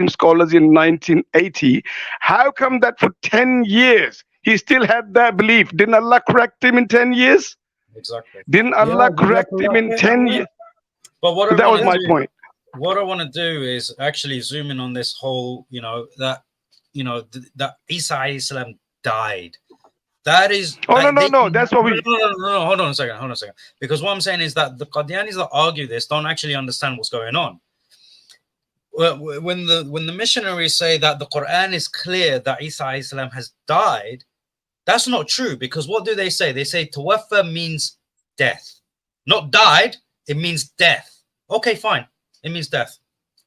scholars in 1980. How come that for 10 years he still had that belief? Didn't Allah correct him in 10 years? Exactly. Didn't Allah correct him in 10 years? But what So that was my point. What I want to do is actually zoom in on this whole, that Isa alayhi salam died. That is. No. That's what we. No. Hold on a second. Because what I'm saying is that the Qadianis that argue this don't actually understand what's going on. When the missionaries say that the Quran is clear that Isa alayhi salam has died, that's not true. Because what do they say? They say Tawaffa means death, not died. It means death. Okay, fine. It means death.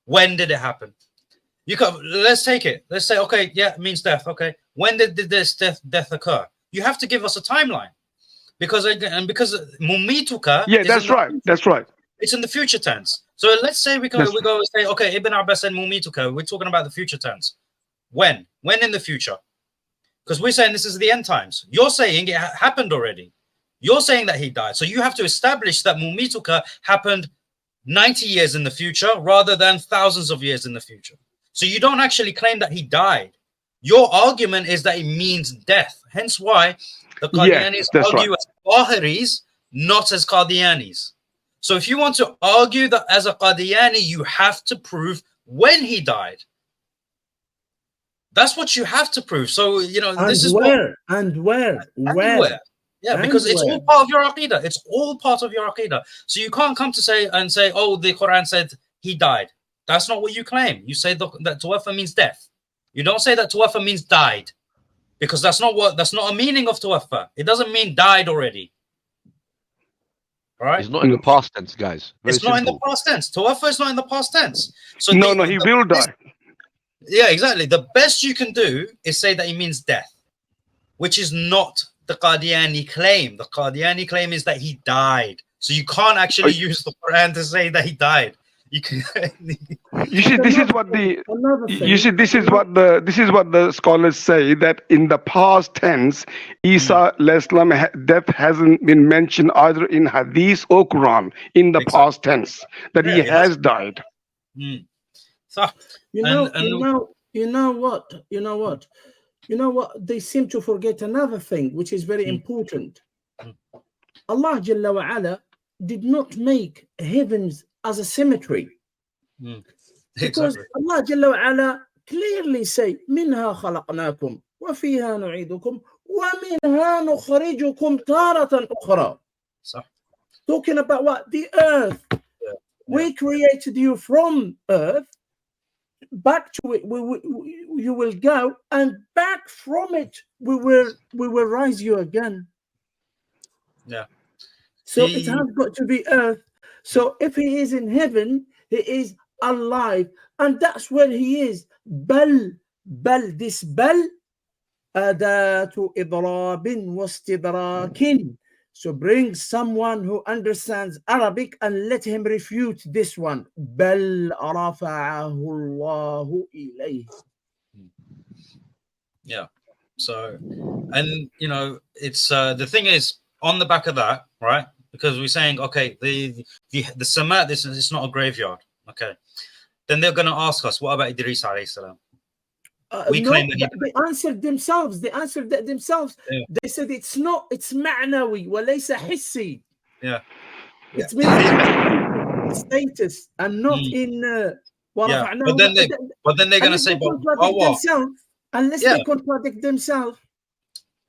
When did it happen? Let's take it. Let's say, okay, yeah, it means death. Okay, when did this death occur? You have to give us a timeline, because mumituka. Yeah, that's right. That's right. It's in the future tense. So let's say we go and say, okay, Ibn Abbas and mumituka. We're talking about the future tense. When in the future? Because we're saying this is the end times. You're saying it happened already. You're saying that he died. So you have to establish that mumituka happened 90 years in the future rather than thousands of years in the future. So you don't actually claim that he died. Your argument is that it means death. Hence why the Qadianis argue as Qahiris, not as Qadianis. So if you want to argue that as a Qadiani, you have to prove when he died. That's what you have to prove. So, this is where. Yeah, because it's all part of your Aqidah. It's all part of your Aqidah. So you can't come to say, oh, the Quran said he died. That's not what you claim. You say that Tawaffa means death. You don't say that Tawaffa means died, because that's not a meaning of Tawaffa. It doesn't mean died already. All right? It's not in the past tense, guys. It's not in the past tense. Tawaffa is not in the past tense. So he will die. Yeah, exactly. The best you can do is say that he means death, which is not the Qadiani claim. The Qadiani claim is that he died. So you can't actually use the Quran to say that he died. You can. This is what the scholars say, that in the past tense, Isa death hasn't been mentioned either in Hadith or Quran in the past tense, that he has died. So you know what? They seem to forget another thing, which is very important. Allah Jalla wa Ala did not make heavens as a cemetery. Because Allah Jalla wa Ala clearly say, "Minha khalaqnakum wa fiha nu'idukum wa minha nukhrijukum taratan ukhra." Talking about what? The earth. We created you from earth. Back to it, you will go, and back from it, we will rise you again. Yeah. So it has got to be earth. So if he is in heaven, he is alive, and that's where he is. Bal, this bal, adatu idrabin wastidrakin. So bring someone who understands Arabic and let him refute this one. Bal rafa'ahu Allahu ilayhi. Yeah. So, and it's the thing is, on the back of that, right? Because we're saying, okay, the Samat, this is not a graveyard. Okay. Then they're going to ask us, what about Idris alayhi salam? Claim that they answered themselves. They answered that themselves. Yeah. They said it's ma'nawi wa laysa hissi. Yeah. It's status and not in yeah. But then they're going to say, unless they contradict themselves.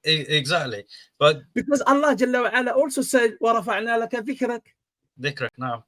Exactly. But because Allah Jalla wa Ala also said, wa rafa'na laka dhikrak. Dhikrak, now.